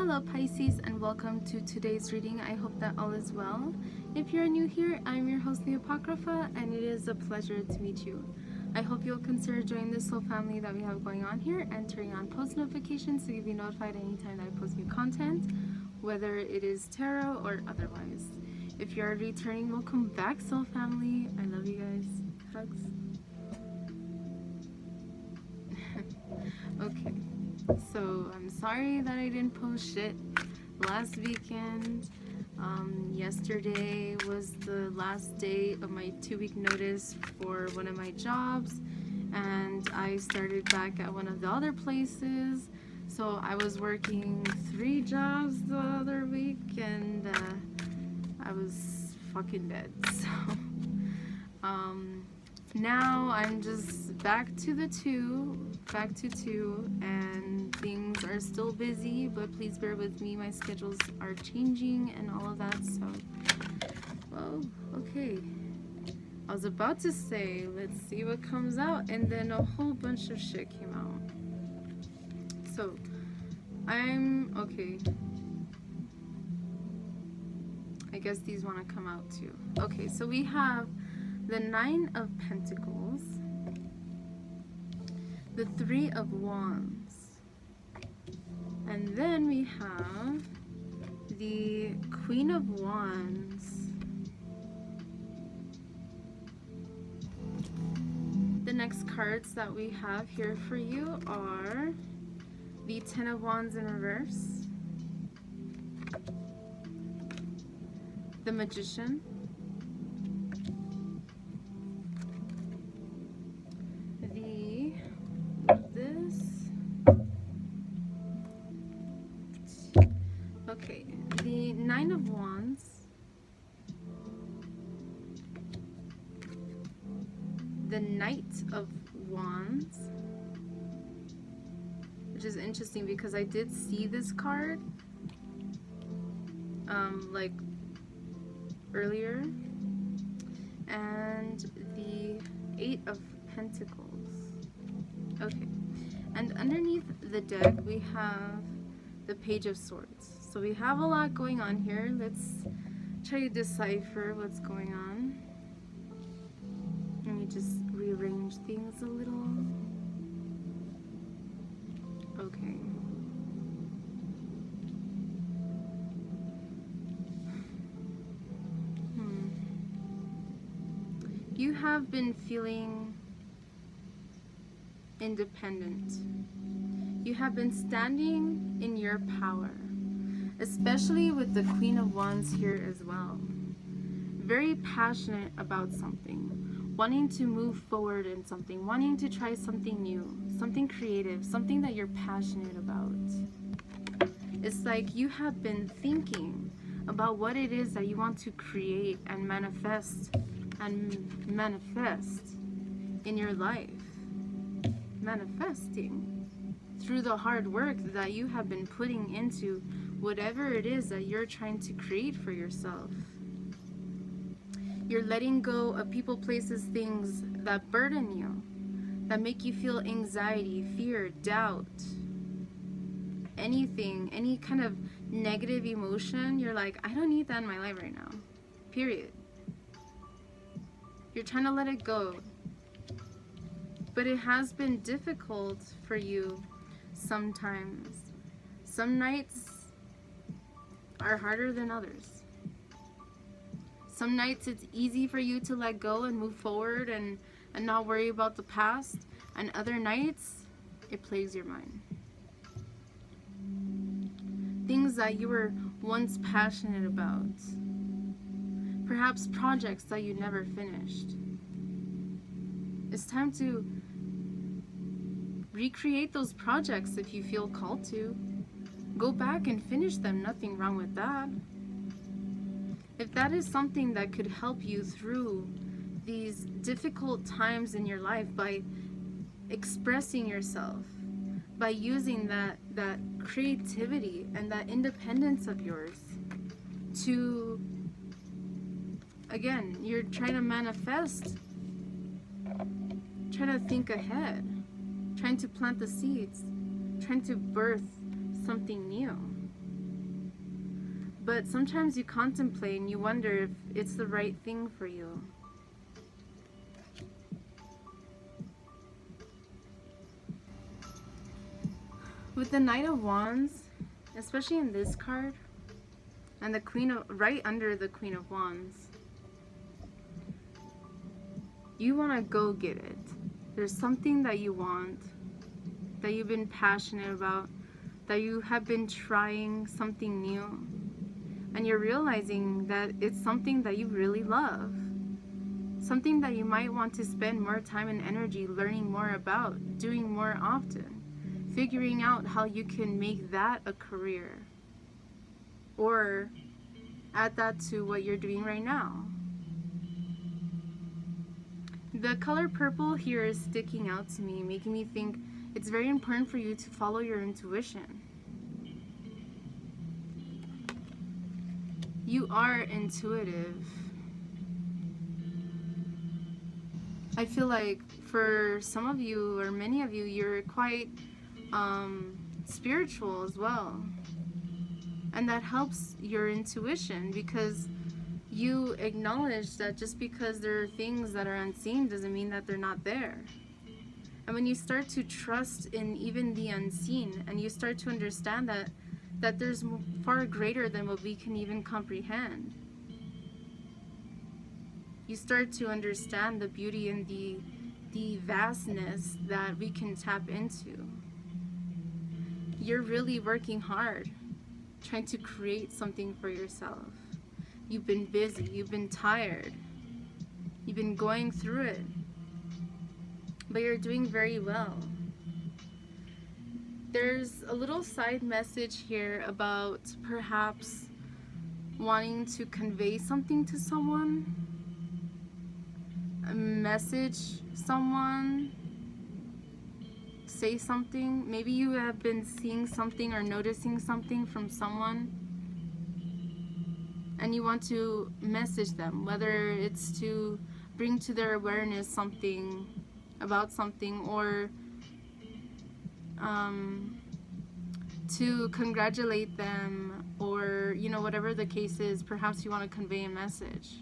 Hello Pisces, and welcome to today's reading. I hope that all is well. If you're new here, I'm your host LeeApocrypha, and it is a pleasure to meet you. I hope you'll consider joining this whole family that we have going on here and turning on post notifications to give you notified anytime that I post new content, whether it is tarot or otherwise. If you're returning, welcome back, soul family. I love you guys. Hugs. Okay. So I'm sorry that I didn't post shit last weekend. Yesterday was the last day of my 2-week notice for one of my jobs, and I started back at one of the other places. So I was working 3 jobs the other week, and I was fucking dead. So now I'm just back to 2, and things are still busy, but please bear with me. My schedules are changing and all of that, so, well, okay. I was about to say, let's see what comes out, and then a whole bunch of shit came out. So, okay. I guess these want to come out too. Okay, so we have the 9 of Pentacles, the 3 of Wands, and then we have the Queen of Wands. The next cards that we have here for you are the 10 of Wands in reverse, the Magician, the 9 of Wands, the Knight of Wands, which is interesting because I did see this card like earlier, and the 8 of Pentacles. Okay, and underneath the deck we have the Page of Swords. So we have a lot going on here. Let's try to decipher what's going on. Let me just rearrange things a little. Okay. You have been feeling independent. You have been standing in your power, especially with the Queen of Wands here as well. Very passionate about something, wanting to move forward in something, wanting to try something new, something creative, something that you're passionate about. It's like you have been thinking about what it is that you want to create and manifest in your life. Manifesting through the hard work that you have been putting into whatever it is that you're trying to create for yourself. You're letting go of people, places, things that burden you, that make you feel anxiety, fear, doubt, anything, any kind of negative emotion. You're like, I don't need that in my life right now, period. You're trying to let it go. But it has been difficult for you sometimes. Some nights are harder than others. Some nights it's easy for you to let go and move forward and not worry about the past. And other nights, it plagues your mind. Things that you were once passionate about. Perhaps projects that you never finished. It's time to recreate those projects if you feel called to. Go back and finish them, nothing wrong with that. If that is something that could help you through these difficult times in your life by expressing yourself, by using that creativity and that independence of yours to, again, you're trying to manifest, trying to think ahead, trying to plant the seeds, trying to birth something new. But sometimes you contemplate and you wonder if it's the right thing for you. With the Knight of Wands, especially in this card, and the Queen of, right under the Queen of Wands, you want to go get it. There's something that you want, that you've been passionate about, that you have been trying something new, and you're realizing that it's something that you really love, something that you might want to spend more time and energy learning more about, doing more often, figuring out how you can make that a career, or add that to what you're doing right now. The color purple here is sticking out to me, making me think it's very important for you to follow your intuition. You are intuitive. I feel like for some of you, or many of you, you're quite spiritual as well. And that helps your intuition, because you acknowledge that just because there are things that are unseen doesn't mean that they're not there. And when you start to trust in even the unseen, and you start to understand that there's far greater than what we can even comprehend, you start to understand the beauty and the vastness that we can tap into. You're really working hard, trying to create something for yourself. You've been busy, you've been tired, you've been going through it, but you're doing very well. There's a little side message here about perhaps wanting to convey something to someone, message someone, say something. Maybe you have been seeing something or noticing something from someone, and you want to message them, whether it's to bring to their awareness something about something, or to congratulate them, or whatever the case is. Perhaps you want to convey a message.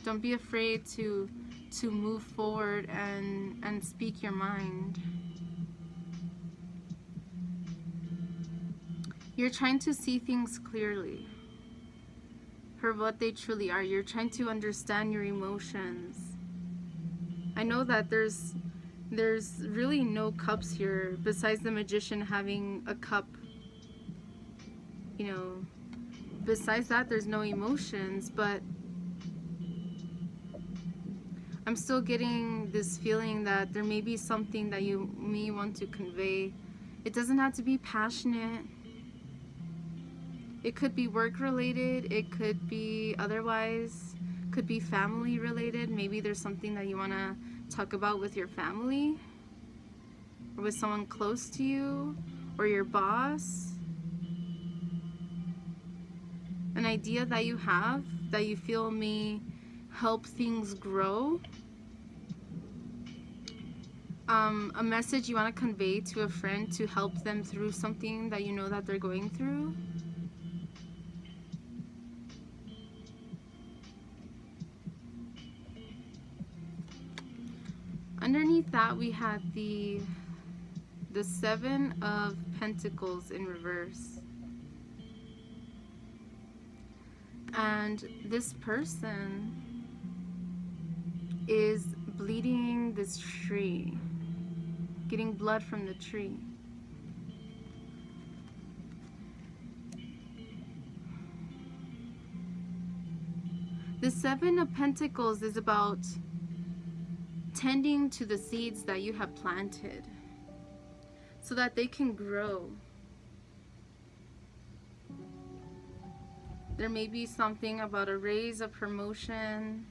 Don't be afraid to move forward and speak your mind. You're trying to see things clearly for what they truly are. You're trying to understand your emotions. I know that there's really no cups here besides the Magician having a cup. Besides that, there's no emotions, but I'm still getting this feeling that there may be something that you may want to convey. It doesn't have to be passionate. It could be work related, it could be otherwise, could be family related. Maybe there's something that you want to talk about with your family, or with someone close to you, or your boss. An idea that you have that you feel may help things grow. A message you want to convey to a friend to help them through something that you know that they're going through. Underneath that, we had the Seven of Pentacles in reverse. And this person is bleeding this tree, getting blood from the tree. The Seven of Pentacles is about tending to the seeds that you have planted so that they can grow. There may be something about a raise, a promotion.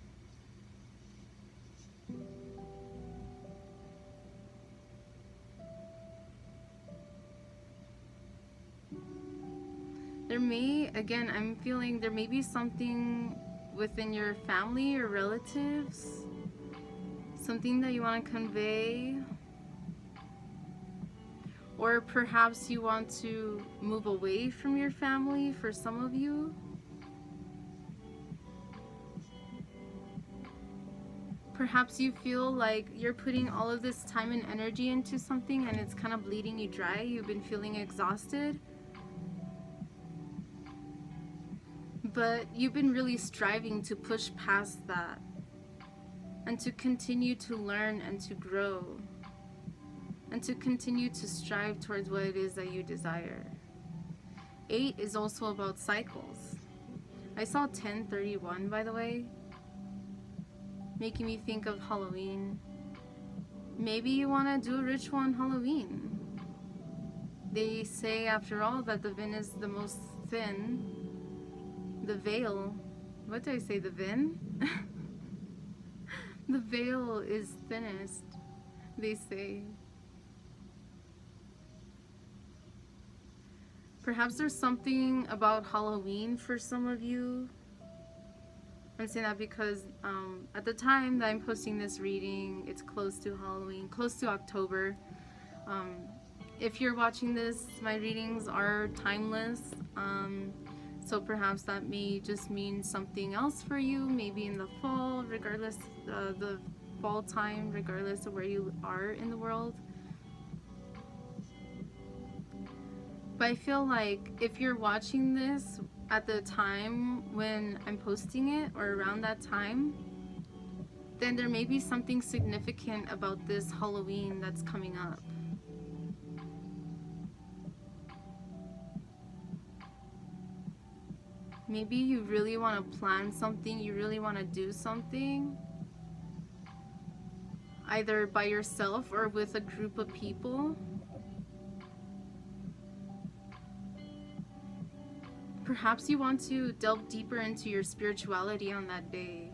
There may, again, I'm feeling there may be something within your family or relatives, something that you want to convey, Or perhaps you want to move away from your family for some of you. Perhaps you feel like you're putting all of this time and energy into something and it's kind of bleeding you dry. You've been feeling exhausted. But you've been really striving to push past that and to continue to learn and to grow and to continue to strive towards what it is that you desire. 8 is also about cycles. I saw 1031, by the way, making me think of Halloween. Maybe you want to do a ritual on Halloween. They say, after all, that the veil is the most thin. The veil, what did I say, the veil? The veil is thinnest, they say. Perhaps there's something about Halloween for some of you. I'm saying that because at the time that I'm posting this reading, it's close to Halloween, close to October. If you're watching this, my readings are timeless. So perhaps that may just mean something else for you, maybe in the fall, regardless the fall time, regardless of where you are in the world. But I feel like if you're watching this at the time when I'm posting it or around that time, then there may be something significant about this Halloween that's coming up. Maybe you really want to plan something, you really want to do something, either by yourself or with a group of people. Perhaps you want to delve deeper into your spirituality on that day.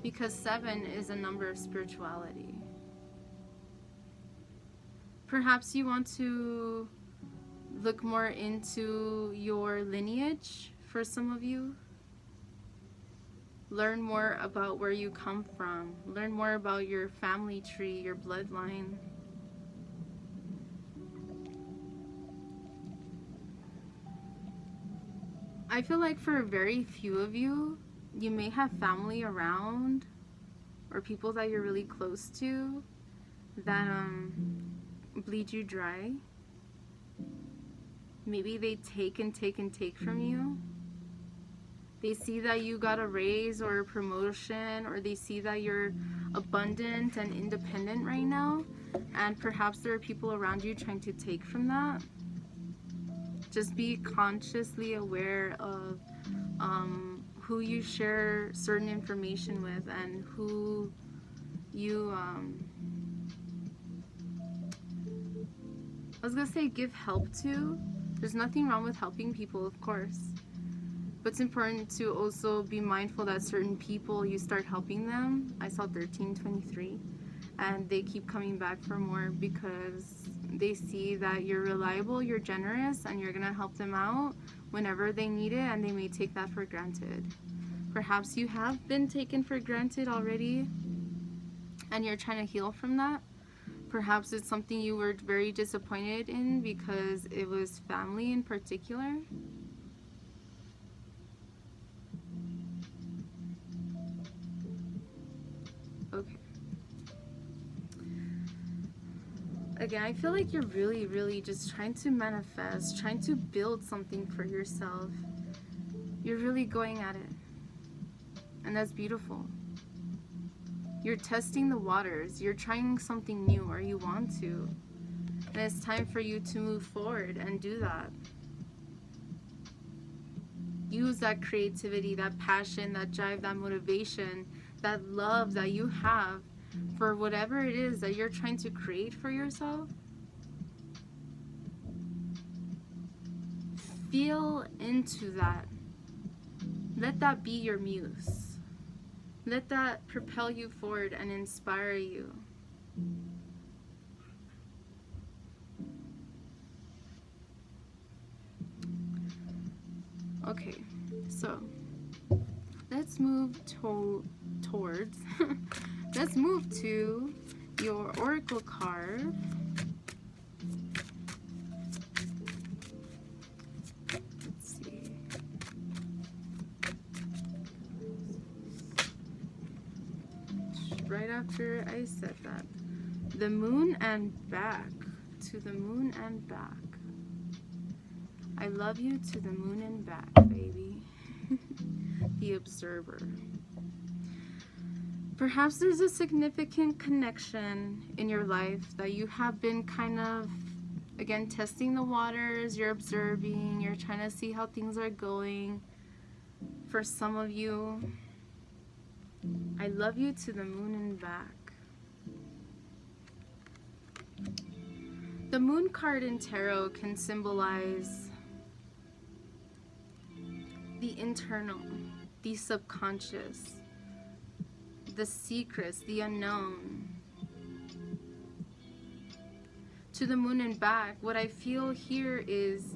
Because 7 is a number of spirituality. Perhaps you want to look more into your lineage for some of you. Learn more about where you come from. Learn more about your family tree, your bloodline. I feel like for very few of you, you may have family around or people that you're really close to that bleed you dry. Maybe they take and take and take from you. They see that you got a raise or a promotion, or they see that you're abundant and independent right now, and perhaps there are people around you trying to take from that. Just be consciously aware of who you share certain information with and who you, I was gonna say give help to. There's nothing wrong with helping people, of course. But it's important to also be mindful that certain people, you start helping them. I saw 1323, and they keep coming back for more because they see that you're reliable, you're generous, and you're gonna help them out whenever they need it, and they may take that for granted. Perhaps you have been taken for granted already, and you're trying to heal from that. Perhaps it's something you were very disappointed in because it was family in particular. Okay. Again, I feel like you're really just trying to manifest, trying to build something for yourself. You're really going at it. And that's beautiful. You're testing the waters. You're trying something new, or you want to. And it's time for you to move forward and do that. Use that creativity, that passion, that drive, that motivation, that love that you have for whatever it is that you're trying to create for yourself. Feel into that. Let that be your muse. Let that propel you forward and inspire you. Okay, so let's move towards let's move to your oracle card. Let's see. Right after I said that. The moon and back. To the moon and back. I love you to the moon and back, baby. The observer. Perhaps there's a significant connection in your life that you have been kind of, again, testing the waters, you're observing, you're trying to see how things are going. For some of you, I love you to the moon and back. The moon card in tarot can symbolize the internal, the subconscious, the secrets, the unknown. To the moon and back, what I feel here is,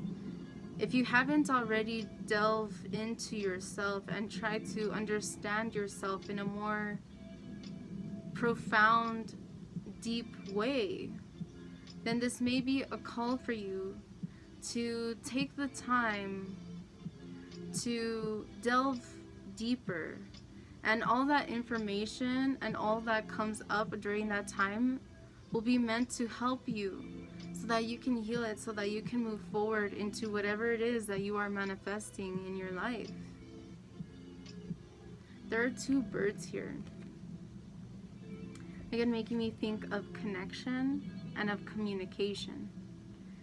if you haven't already delved into yourself and tried to understand yourself in a more profound, deep way, then this may be a call for you to take the time to delve deeper. And all that information and all that comes up during that time will be meant to help you so that you can heal it, so that you can move forward into whatever it is that you are manifesting in your life. There are two birds here. Again, making me think of connection and of communication.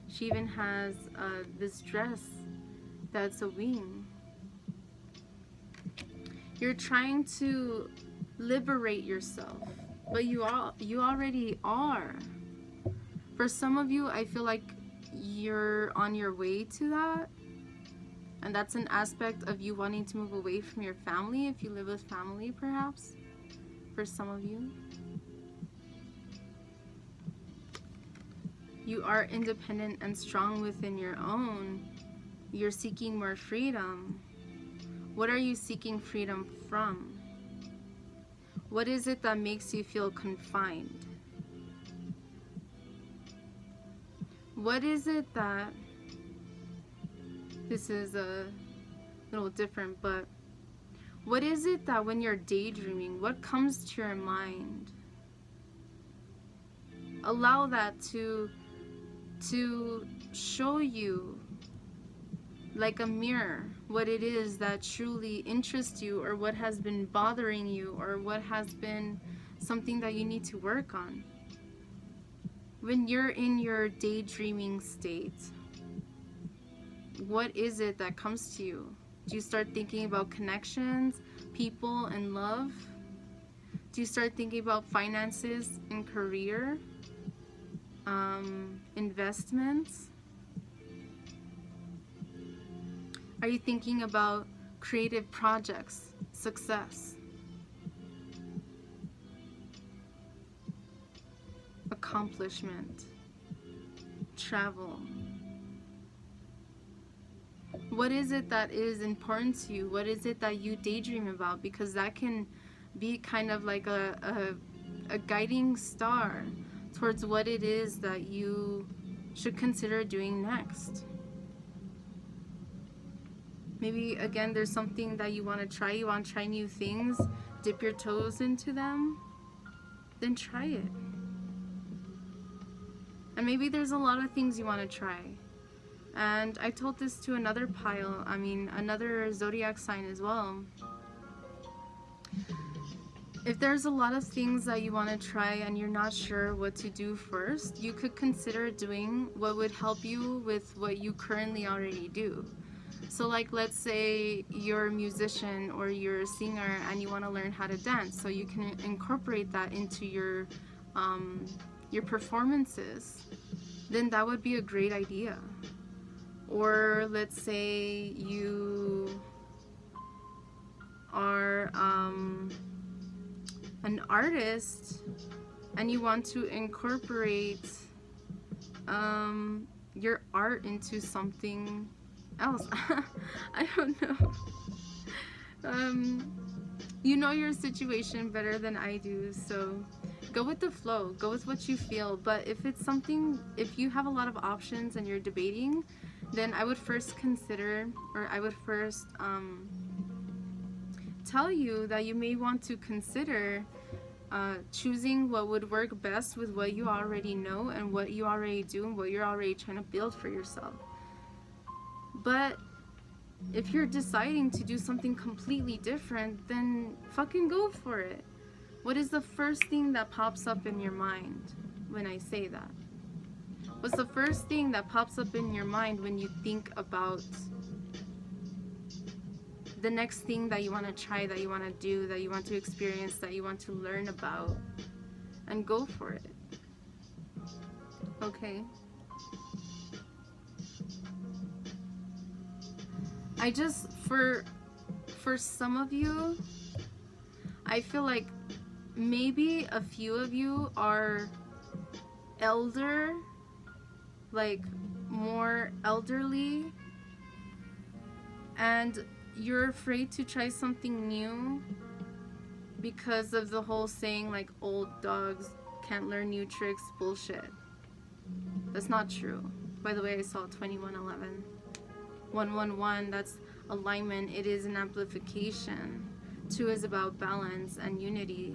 She even has this dress that's a wing. You're trying to liberate yourself, but you already are. For some of you, I feel like you're on your way to that, and that's an aspect of you wanting to move away from your family, if you live with family perhaps, for some of you. You are independent and strong within your own. You're seeking more freedom. What are you seeking freedom from? What is it that makes you feel confined? What is it that, this is a little different, but what is it that when you're daydreaming, what comes to your mind? Allow that to show you, like a mirror, what it is that truly interests you, or what has been bothering you, or what has been something that you need to work on. When you're in your daydreaming state, what is it that comes to you? Do you start thinking about connections, people, and love? Do you start thinking about finances and career? Investments? Are you thinking about creative projects, success, accomplishment, travel? What is it that is important to you? What is it that you daydream about? Because that can be kind of like a guiding star towards what it is that you should consider doing next. Maybe, again, there's something that you want to try. You want to try new things, dip your toes into them, then try it. And maybe there's a lot of things you want to try. And I told this to another pile, another zodiac sign as well. If there's a lot of things that you want to try and you're not sure what to do first, you could consider doing what would help you with what you currently already do. So like, let's say you're a musician or you're a singer and you want to learn how to dance, so you can incorporate that into your performances, then that would be a great idea. Or let's say you are an artist and you want to incorporate your art into something else. I don't know. You know your situation better than I do, so go with the flow, go with what you feel. But if it's something, if you have a lot of options and you're debating, then I would first consider, or I would first tell you that you may want to consider choosing what would work best with what you already know and what you already do and what you're already trying to build for yourself. But if you're deciding to do something completely different, then fucking go for it. What is the first thing that pops up in your mind when I say that? What's the first thing that pops up in your mind when you think about the next thing that you want to try, that you want to do, that you want to experience, that you want to learn about? And go for it. Okay? I just, for some of you, I feel like maybe a few of you are elder, like more elderly, and you're afraid to try something new because of the whole saying like old dogs can't learn new tricks bullshit. That's not true. By the way, I saw 2111. 111, that's alignment. It is an amplification. 2 is about balance and unity.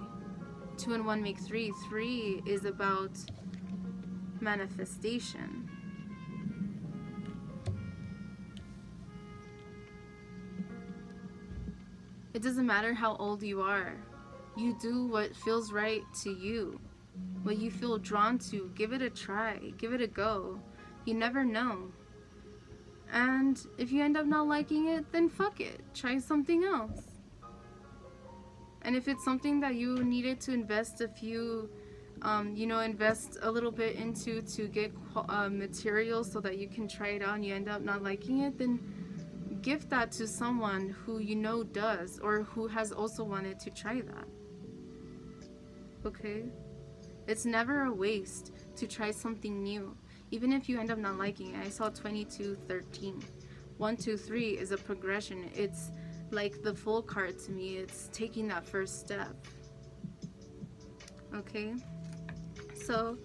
2 and 1 make 3. 3 is about manifestation. It doesn't matter how old you are. You do what feels right to you. What you feel drawn to. Give it a try. Give it a go. You never know. And if you end up not liking it, then fuck it. Try something else. And if it's something that you needed to invest a few, invest a little bit into to get material so that you can try it out and you end up not liking it, then gift that to someone who you know does, or who has also wanted to try that. Okay? It's never a waste to try something new. Even if you end up not liking it. I saw 2213. 1, 2, 3 is a progression. It's like the full card to me. It's taking that first step. Okay? So,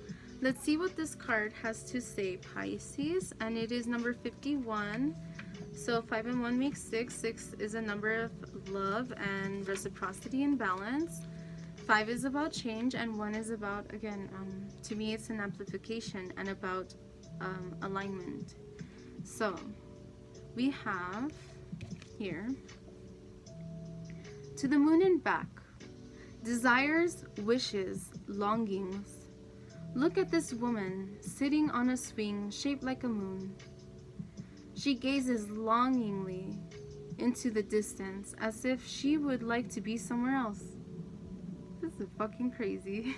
let's see what this card has to say, Pisces. And it is number 51. So, 5 and 1 makes 6. 6 is a number of love and reciprocity and balance. 5 is about change, and 1 is about, again, to me it's an amplification and about alignment. So we have here, to the moon and back, desires, wishes, longings. Look at this woman sitting on a swing shaped like a moon. She gazes longingly into the distance as if she would like to be somewhere else. This is fucking crazy.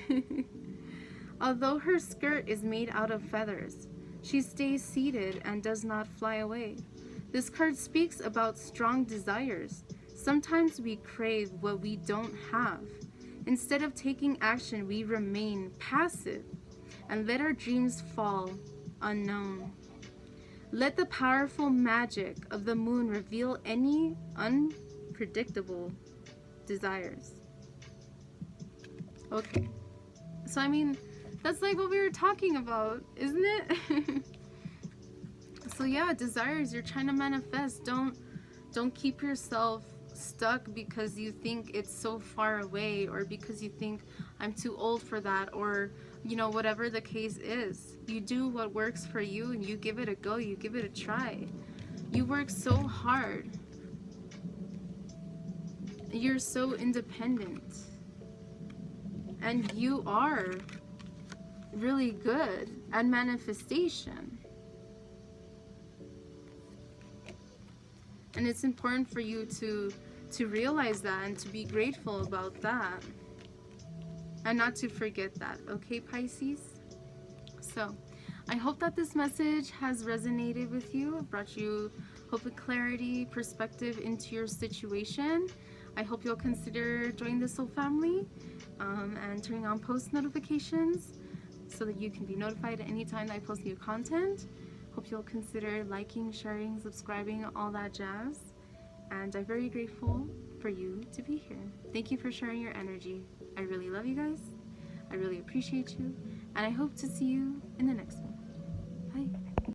Although her skirt is made out of feathers, she stays seated and does not fly away. This card speaks about strong desires. Sometimes we crave what we don't have. Instead of taking action, we remain passive and let our dreams fall unknown. Let the powerful magic of the moon reveal any unpredictable desires. Okay, so I mean, that's like what we were talking about, isn't it? So yeah, desires you're trying to manifest. Don't keep yourself stuck because you think it's so far away, or because you think I'm too old for that, or whatever the case is. You do what works for you and you give it a go, you give it a try. You work so hard. You're so independent. And you are really good at manifestation. And it's important for you to realize that and to be grateful about that. And not to forget that, okay, Pisces? So, I hope that this message has resonated with you, brought you hope and clarity, perspective into your situation. I hope you'll consider joining the Soul family and turning on post notifications so that you can be notified at any time that I post new content. Hope you'll consider liking, sharing, subscribing, all that jazz. And I'm very grateful for you to be here. Thank you for sharing your energy. I really love you guys. I really appreciate you, and I hope to see you in the next one.